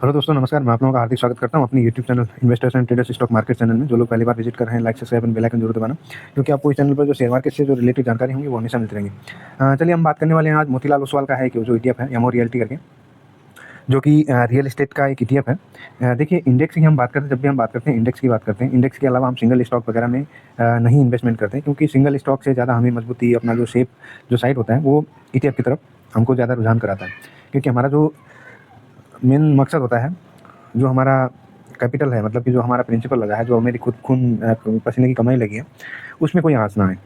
Hello दोस्तों, नमस्कार। मैं आप लोगों का हार्दिक स्वागत करता हूं अपनी YouTube channel investors and traders stock market channel में। जो लोग पहली बार विजिट कर रहे हैं, like subscribe and bell icon जरूर दबाना, क्योंकि आपको इस चैनल पर जो शेयर मार्केट से जो रिलेटेड जानकारी होंगी वो हमेशा मिलती रहेंगी। चलिए हम बात करने वाले हैं आज मोतीलाल ओसवाल का है कि जो ETF है, एमओ रियल्टी करके, जो कि रियल एस्टेट का एक ETF है। देखिए, इंडेक्स की हम बात करते हैं, जब भी हम बात करते हैं इंडेक्स की बात करते हैं, इंडेक्स के अलावा हम सिंगल स्टॉक वगैरह में नहीं इन्वेस्टमेंट करते हैं, क्योंकि सिंगल स्टॉक से ज़्यादा हमें मजबूती, अपना जो शेप, जो साइड होता है, वो ETF की तरफ हमको ज़्यादा रुझान कराता है। क्योंकि हमारा जो मेन मकसद होता है, जो हमारा कैपिटल है, मतलब कि जो हमारा प्रिंसिपल लगा है, जो मेरी खुद खून पसीने की कमाई लगी है, उसमें कोई आँच ना आए।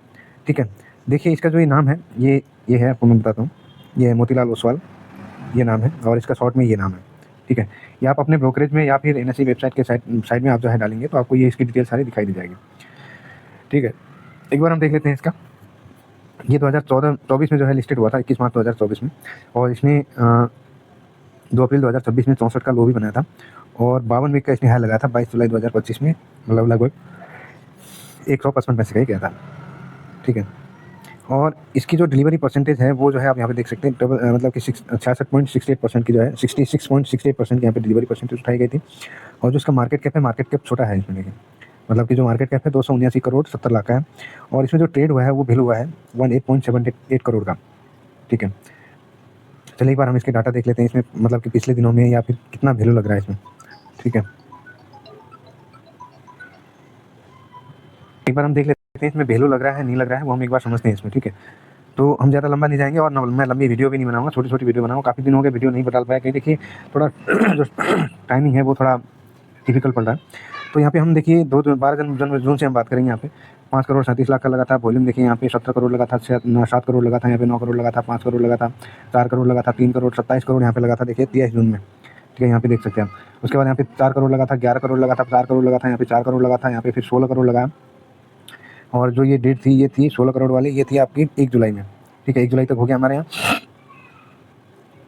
ठीक है। देखिए, इसका जो ये नाम है, ये है, आपको मैं बताता हूँ, ये है मोतीलाल ओसवाल, ये नाम है, और इसका शॉर्ट में ये नाम है। ठीक है। ये आप अपने ब्रोकरेज में या फिर NSE वेबसाइट के साइड में आप जो है डालेंगे, तो आपको ये इसकी डिटेल सारी दिखाई दी जाएगी। ठीक है। एक बार हम देख लेते हैं इसका। ये 2024 में जो है लिस्टेड हुआ था, 21 मार्च 2024 में, और इसने 2 अप्रैल 2026 में 64 का लो भी बनाया था, और 52 वीक का इसने हाई लगाया था 22 जुलाई 2025 में, मतलब लगभग 155 पैसे का ही गया था। ठीक है। और इसकी जो डिलीवरी परसेंटेज है वो जो है आप यहाँ पे देख सकते हैं, मतलब कि 66.68% की जो है 66.68% की यहाँ पे डिलीवरी परसेंटेज उठाई गई थी। और जो इसका मार्केट कैप है, मार्केट कैप छोटा है इसमें, देखिए, मतलब कि जो मार्केट कैप है 279 करोड़ 70 लाख का है, और इसमें जो ट्रेड हुआ है वो वैल्यू हुआ है 18.78 करोड़ का। ठीक है। चलिए एक बार हम इसके डाटा देख लेते हैं, इसमें मतलब कि पिछले दिनों में या फिर कितना वैल्यू लग रहा है इसमें। ठीक है। एक बार हम देख लेते हैं इसमें वैल्यू लग रहा है नहीं लग रहा है, वो हम एक बार समझते हैं इसमें। ठीक है। तो हम ज़्यादा लंबा नहीं जाएंगे, और मैं लंबी वीडियो भी नहीं बनाऊंगा, छोटी छोटी वीडियो बनाऊंगा। काफ़ी दिन हो गए वीडियो नहीं बता पाया, क्योंकि देखिए थोड़ा जो टाइमिंग है वो थोड़ा डिफिकल्ट पड़ रहा है। तो यहाँ पे हम देखिए 12 जून से हम बात करेंगे। यहाँ पे 5 करोड़ 37 लाख का लगा था वॉल्यूम। देखिए यहाँ पे 17 करोड़ लगा था, 7 करोड़ लगा था, यहाँ पे 9 करोड़ लगा था, 5 करोड़ लगा था, 4 करोड़ लगा था, 3 करोड़ 27 करोड़ यहाँ पे लगा था। देखिए 23 जून में। ठीक है, यहाँ पे देख सकते हैं आप। उसके बाद यहाँ पे 4 करोड़ लगा था, 11 करोड़ लगा था, 4 करोड़ लगा था, यहाँ पे 4 करोड़ लगा था, यहाँ पे फिर 16 करोड़ लगा। और जो ये डेट थी, ये थी 16 करोड़ वाली, ये थी आपकी 1 जुलाई में। ठीक है, 1 जुलाई तक हो गया हमारे यहाँ।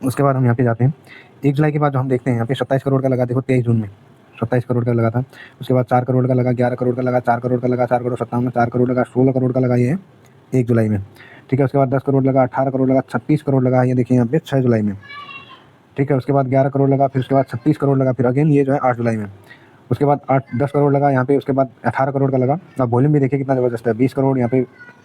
उसके बाद हम यहाँ पे जाते हैं 1 जुलाई के बाद जो हम देखते हैं यहाँ पे 27 करोड़ का लगा, देखो 23 जून में 27 करोड़ का लगा था। उसके बाद 4 करोड़ का लगा, 11 करोड़ का लगा, 4 करोड़ का लगा, 4 करोड़ 57, 4 करोड़ लगा, 16 करोड़ का लगा, ये 1 जुलाई में। ठीक है। उसके बाद 10 करोड़ लगा, 18 करोड़ लगा, 36 करोड़ लगा, ये देखिए यहाँ पे 6 जुलाई में। ठीक है। उसके बाद 11 करोड़ लगा, फिर उसके बाद 36 करोड़ लगा, फिर अगेन ये जो है 8 जुलाई में। उसके बाद 10 करोड़ लगा यहाँ पे, उसके बाद 18 करोड़ का लगा। अब वॉल्यूम भी देखिए कितना ज़बरदस्त है, 20 करोड़ यहाँ पे,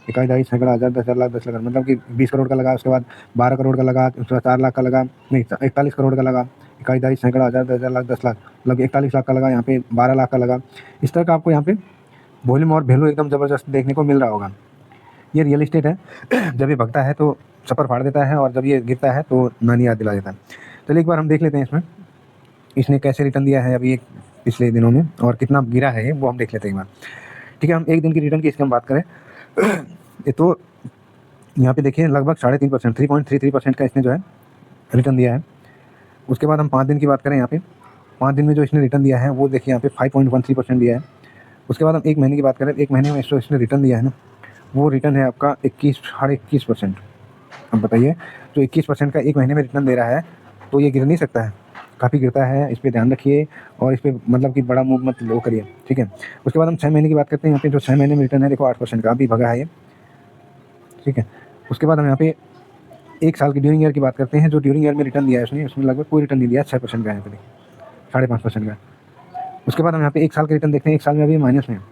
21 सैकड़ा हज़ार 10 लाख 10 लाख, मतलब कि 20 करोड़ का लगा। उसके बाद 12 करोड़ का लगा, उसके बाद 4 लाख का लगा, नहीं 41 करोड़ का लगा, 21 सैकड़ा हज़ार 10 लाख 10 लाख, मतलब 41 लाख का लगा। यहाँ पे 12 लाख का लगा। इस तरह का आपको यहाँ पे वॉल्यूम और वैल्यू एकदम ज़बरदस्त देखने को मिल रहा होगा। ये रियल इस्टेट है। जब ये भगता है तो छप्पर फाड़ देता है, और जब ये गिरता है तो नानी याद दिला देता है। चलिए एक बार हम देख लेते हैं इसमें इसने कैसे रिटर्न दिया है अभी पिछले दिनों में, और कितना गिरा है वो हम देख लेते हैं एक बार। ठीक है। हम एक दिन की रिटर्न की इसकी हम बात करें ये तो यहाँ पे देखिए लगभग 3.5%, 3.33% का इसने जो है रिटर्न दिया है। उसके बाद हम 5 दिन की बात करें, यहाँ पे 5 दिन में जो इसने रिटर्न दिया है वो देखिए यहाँ पे 5.13% दिया है। उसके बाद हम 1 महीने की बात करें, 1 महीने में इसने रिटर्न दिया है ना, वो रिटर्न है आपका 21% अब बताइए, जो 21% का 1 महीने में रिटर्न दे रहा है, तो ये गिर नहीं सकता है? काफ़ी गिरता है, इस पे ध्यान रखिए, और इस पे मतलब कि बड़ा मूव मत लो करिए। ठीक है। उसके बाद हम 6 महीने की बात करते हैं। यहाँ पे जो 6 महीने में रिटर्न है, देखो 8% का अभी भगा है ये। ठीक है। उसके बाद हम यहाँ पे 1 साल की ड्यूरिंग ईयर की बात करते हैं। जो ड्यूरिंग ईयर में रिटर्न दिया है उसने, उसमें लगभग कोई रिटर्न नहीं दिया, 6% का है, यहाँ पे देखिए 5.5% का। उसके बाद हम यहाँ पे 1 साल के रिटर्न देखते हैं। 1 साल में अभी माइनस में है,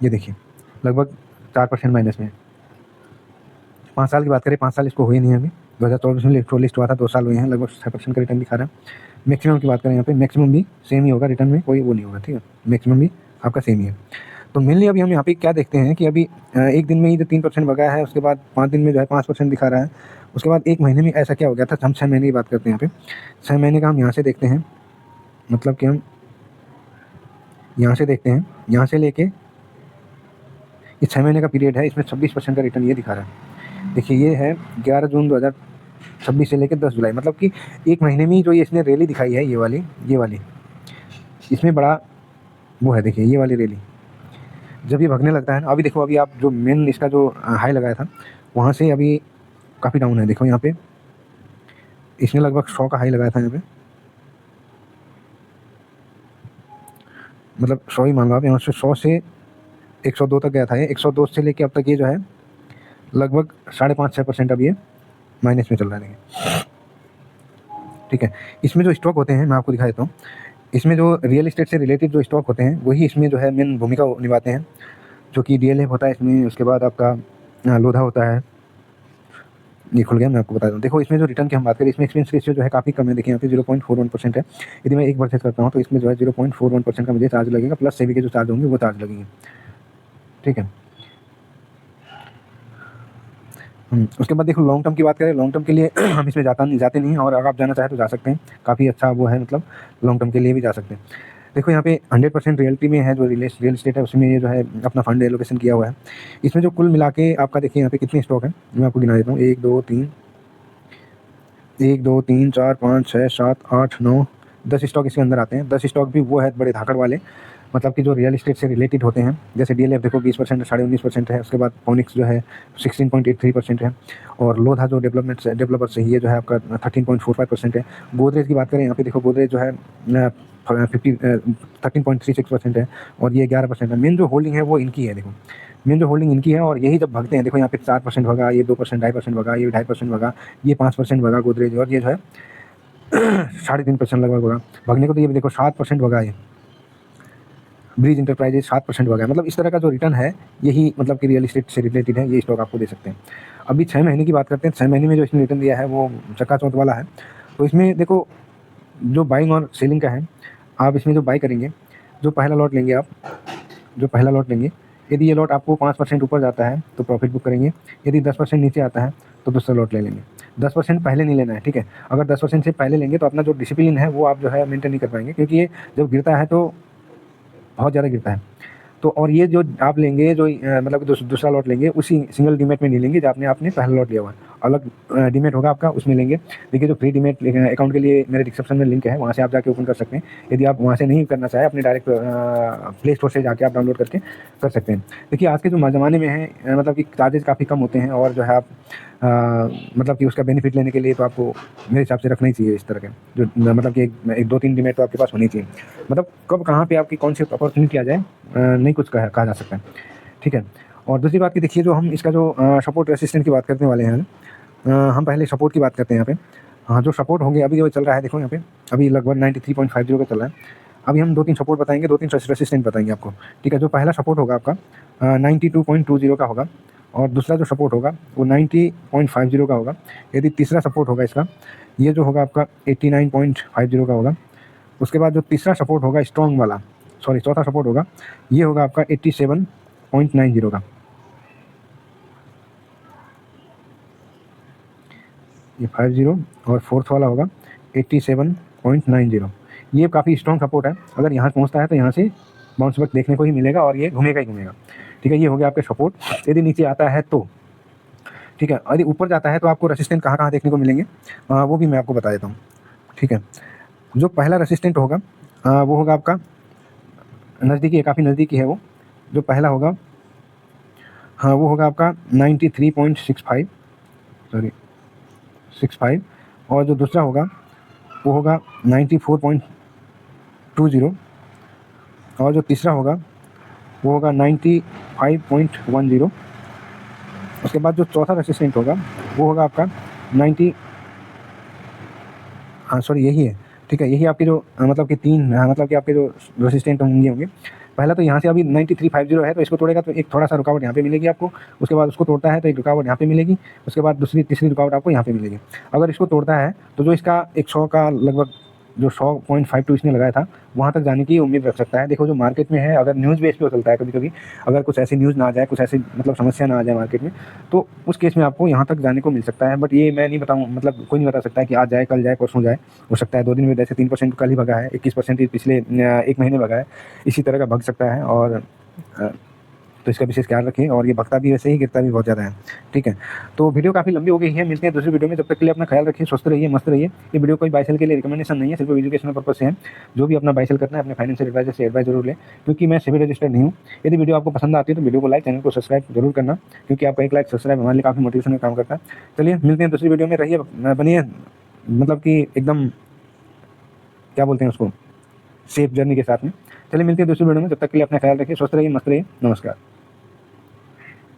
ये देखिए लगभग 4% माइनस में है। 5 साल की बात करें, 5 साल इसको हुए नहीं है अभी, 2024 में लिस्ट हुआ था, 2 साल हुए हैं, लगभग 6% का रिटर्न दिखा रहा है। मैक्सिमम की बात करें, यहाँ पे मैक्सिमम भी सेम ही होगा, रिटर्न में कोई वो नहीं होगा। ठीक है, मैक्सिमम भी आपका सेम ही है। तो मेनली अभी हम यहाँ पे क्या देखते हैं कि अभी एक दिन में ही जो 3% भगा है, उसके बाद 5 दिन में जो है 5% दिखा रहा है। उसके बाद 1 महीने में ऐसा क्या हो गया था, हम 6 महीने की बात करते हैं। यहाँ पे 6 महीने का हम यहाँ से देखते हैं, मतलब कि हम यहाँ से देखते हैं, यहाँ से लेके ये 6 महीने का पीरियड है, इसमें 26% का रिटर्न ये दिखा रहा है। देखिए ये है 11 जून 2026 से लेकर 10 जुलाई, मतलब कि 1 महीने में ही जो ये इसने रैली दिखाई है, ये वाली इसमें बड़ा वो है। देखिए ये वाली रैली जब ये भगने लगता है ना, अभी देखो, अभी आप जो मेन इसका जो हाई लगाया था वहाँ से अभी काफ़ी डाउन है। देखो यहाँ पे इसने लगभग 100 का हाई लगाया था यहाँ पे, मतलब 100 ही मान लो आप। यहाँ से 100 से 102 तक गया था ये, 102 से लेके अब तक ये जो है लगभग 5.5-6% अब ये माइनस में चल रहा है। देखिए ठीक है। इसमें जो स्टॉक होते हैं मैं आपको दिखा देता हूँ। इसमें जो रियल एस्टेट से रिलेटेड जो स्टॉक होते हैं वही इसमें जो है मेन भूमिका निभाते हैं, जो कि डीएलएफ होता है इसमें, उसके बाद आपका लोधा होता है। ये खुल गया, मैं आपको बता दूँ। देखो इसमें जो रिटर्न की हम बात करें, इसमें एक्सपेंस रेशियो जो है काफ़ी कम है। देखिए यहाँ पे 0.41% है। यदि मैं एक परचेज करता हूँ तो इसमें जो है 0.41% का मुझे चार्ज लगेगा, प्लस सेवी के जो चार्ज होंगे वो चार्ज लगेंगे, ठीक है। उसके बाद देखो लॉन्ग टर्म की बात करें, लॉन्ग टर्म के लिए हम इसमें जाते नहीं हैं, और अगर आप जाना चाहें तो जा सकते हैं। काफ़ी अच्छा वो है, मतलब लॉन्ग टर्म के लिए भी जा सकते हैं। देखो यहाँ पे 100% रियलिटी में है, जो रियल एस्टेट है उसमें ये जो है अपना फंड एलोकेशन किया हुआ है। इसमें जो कुल मिला के आपका देखिए यहाँ पे कितने स्टॉक है, मैं आपको गिना देता हूँ। 1 2 3 4 5 6 7 8 9 10 स्टॉक इसके अंदर आते हैं। 10 स्टॉक भी वो है बड़े धाकड़ वाले, मतलब कि जो रियल एस्टेट से रिलेटेड होते हैं। जैसे डीएलएफ देखो 20% 19.5% है। उसके बाद फोनिक्स जो है 16.83% है, और लोधा जो डेवलपर से ही है जो है आपका 13.45% है। गोदरेज की बात करें यहाँ पे देखो, गोदरेज जो है 13.36% है, और ये 11% है। मेन जो होल्डिंग है वो इनकी है, देखो मेन जो होल्डिंग इनकी है, और यही जब भगते हैं देखो यहाँ पे 4% भगा, ये 2%, 2.5% भगा, ये 2.5% भगा, ये 5% भगा गोदरेज, और ये जो है 3.5% लगभग भगा। भगने को तो ये भी देखो 7% भगा, ये ब्रिज इंटरप्राइजेज 7% वगैरह। मतलब इस तरह का जो रिटर्न है यही मतलब कि रियल एस्टेट से रिलेटेड है, ये स्टॉक आपको दे सकते हैं। अभी 6 महीने की बात करते हैं। 6 महीने में जो इसने रिटर्न दिया है वो चकाचौंध वाला है। तो इसमें देखो जो बाइंग और सेलिंग का है, आप इसमें जो बाई करेंगे, जो पहला लॉट लेंगे आप, जो पहला लॉट लेंगे, यदि ये लॉट आपको 5% ऊपर जाता है तो प्रॉफिट बुक करेंगे। यदि 10% नीचे आता है तो दूसरा लॉट ले लेंगे। 10% पहले नहीं लेना है, ठीक है। अगर 10% से पहले लेंगे तो अपना जो डिसिप्लिन है वो आप जो है मेंटेन नहीं कर पाएंगे, क्योंकि ये जब गिरता है तो बहुत ज़्यादा गिरता है। तो और ये जो आप लेंगे, जो मतलब कि दूसरा लॉट लेंगे, उसी सिंगल डीमैट में नहीं लेंगे जो आपने पहला लॉट लिया हुआ है। अलग डीमैट होगा आपका, उसमें लेंगे। देखिए जो फ्री डीमैट अकाउंट के लिए मेरे डिस्क्रिप्शन में लिंक है, वहाँ से आप जाके ओपन कर सकते हैं। यदि आप वहाँ से नहीं करना चाहें, अपने डायरेक्ट प्ले स्टोर से जाके आप डाउनलोड करके कर सकते हैं। देखिए आज के जो ज़माने में है, मतलब कि चार्जेस काफ़ी कम होते हैं, और जो है आप मतलब कि उसका बेनिफिट लेने के लिए तो आपको मेरे हिसाब से रखना ही चाहिए इस तरह के, जो मतलब कि एक 2-3 डीमैट तो आपके पास होनी चाहिए। मतलब कब कहाँ पे आपकी कौन सी अपॉर्चुनिटी आ जाए नहीं कुछ कहा जा सकता है, ठीक है। और दूसरी बात की देखिए, जो हम इसका जो सपोर्ट रेसिस्टेंट की बात करने वाले हैं, हम पहले सपोर्ट की बात करते हैं यहाँ पे। हाँ, जो सपोर्ट होंगे अभी जो चल रहा है, देखो यहाँ पे अभी लगभग 93.50 का चल रहा है। अभी हम 2-3 सपोर्ट बताएंगे, 2-3 रेसिस्टेंट बताएंगे आपको, ठीक है। जो पहला सपोर्ट होगा आपका 92.20 का होगा, और दूसरा जो सपोर्ट होगा वो 90.50 का होगा। यदि तीसरा सपोर्ट होगा इसका, ये जो होगा आपका 89.50 का होगा। उसके बाद जो तीसरा सपोर्ट होगा स्ट्रॉन्ग वाला, सॉरी चौथा सपोर्ट होगा, ये होगा आपका 87.90 का। ये 50 और फोर्थ वाला होगा 87.90। ये काफ़ी स्ट्रॉन्ग सपोर्ट है। अगर यहाँ पहुँचता है तो यहाँ से बाउंस बैक देखने को ही मिलेगा, और ये घूमेगा ही घूमेगा, ठीक है। ये हो गया आपके सपोर्ट। यदि नीचे आता है तो ठीक है, यदि ऊपर जाता है तो आपको रेसिस्टेंट कहाँ कहाँ देखने को मिलेंगे वो भी मैं आपको बता देता हूँ, ठीक है। जो पहला रेसिस्टेंट होगा वो होगा आपका नज़दीकी है, काफ़ी नज़दीकी है वो। जो पहला होगा हाँ वो होगा आपका 93.65, सॉरी 65, और जो दूसरा होगा वो होगा 94.20, और जो तीसरा होगा वो होगा 95.10। उसके बाद जो चौथा रेसिस्टेंट होगा वो होगा आपका 90, हाँ सॉरी यही है, ठीक है। यही आपके जो मतलब कि मतलब कि आपके जो रेसिस्टेंट होंगे। पहला तो यहाँ से अभी 9350 है, तो इसको तोड़ेगा तो एक थोड़ा सा रुकावट यहाँ पे मिलेगी आपको। उसके बाद उसको तोड़ता है तो एक रुकावट यहाँ पे मिलेगी। उसके बाद तीसरी रुकावट आपको यहाँ पे मिलेगी। अगर इसको तोड़ता है तो जो इसका 100 का लगभग जो 100.52 इसने लगाया था, वहाँ तक जाने की उम्मीद रख सकता है। देखो जो मार्केट में है, अगर न्यूज़ बेस पे चलता है कभी कभी, अगर कुछ ऐसी न्यूज़ ना आ जाए, कुछ ऐसी मतलब समस्या ना आ जाए मार्केट में, तो उस केस में आपको यहाँ तक जाने को मिल सकता है। बट ये मैं नहीं बताऊँ, मतलब कोई नहीं बता सकता है कि आज जाए, कल जाए, परसों जाए। हो सकता है 2 दिन में, जैसे 3% कल ही भगा है, 21% पिछले 1 महीने भगा है, इसी तरह का भग सकता है। और तो इसका विशेष ख्याल रखें। और ये भगता भी वैसे ही, गिरता भी बहुत ज़्यादा है, ठीक है। तो वीडियो काफ़ी लंबी हो गई है, मिलते हैं दूसरी वीडियो में। जब तक के लिए अपना ख्याल रखिए, स्वस्थ रहिए, मस्त रहिए। ये वीडियो कोई बाई सेल के लिए रिकमेंडेशन नहीं है, सिर्फ एजुकेशनल पर्पस से है। जो भी अपना बाई सेल करना है अपने फाइनेंशियल एडवाइजर से एडवाइस जरूर लें, क्योंकि मैं सेबी रजिस्टर्ड नहीं हूँ। यदि वीडियो आपको पसंद आती है तो वीडियो को लाइक, चैनल को सब्सक्राइब जरूर करना, क्योंकि आपका एक लाइक सब्सक्राइब हमारे लिए काफ़ी मोटिवेशन का काम करता है। चलिए मिलते हैं दूसरी वीडियो में, रहिए बनिए मतलब कि एकदम क्या बोलते हैं उसको, सेफ जर्नी के साथ में। चलिए मिलते हैं दूसरी वीडियो में, जब तक के लिए अपना ख्याल रखिए, स्वस्थ रहिए, मस्त रहिए, नमस्कार।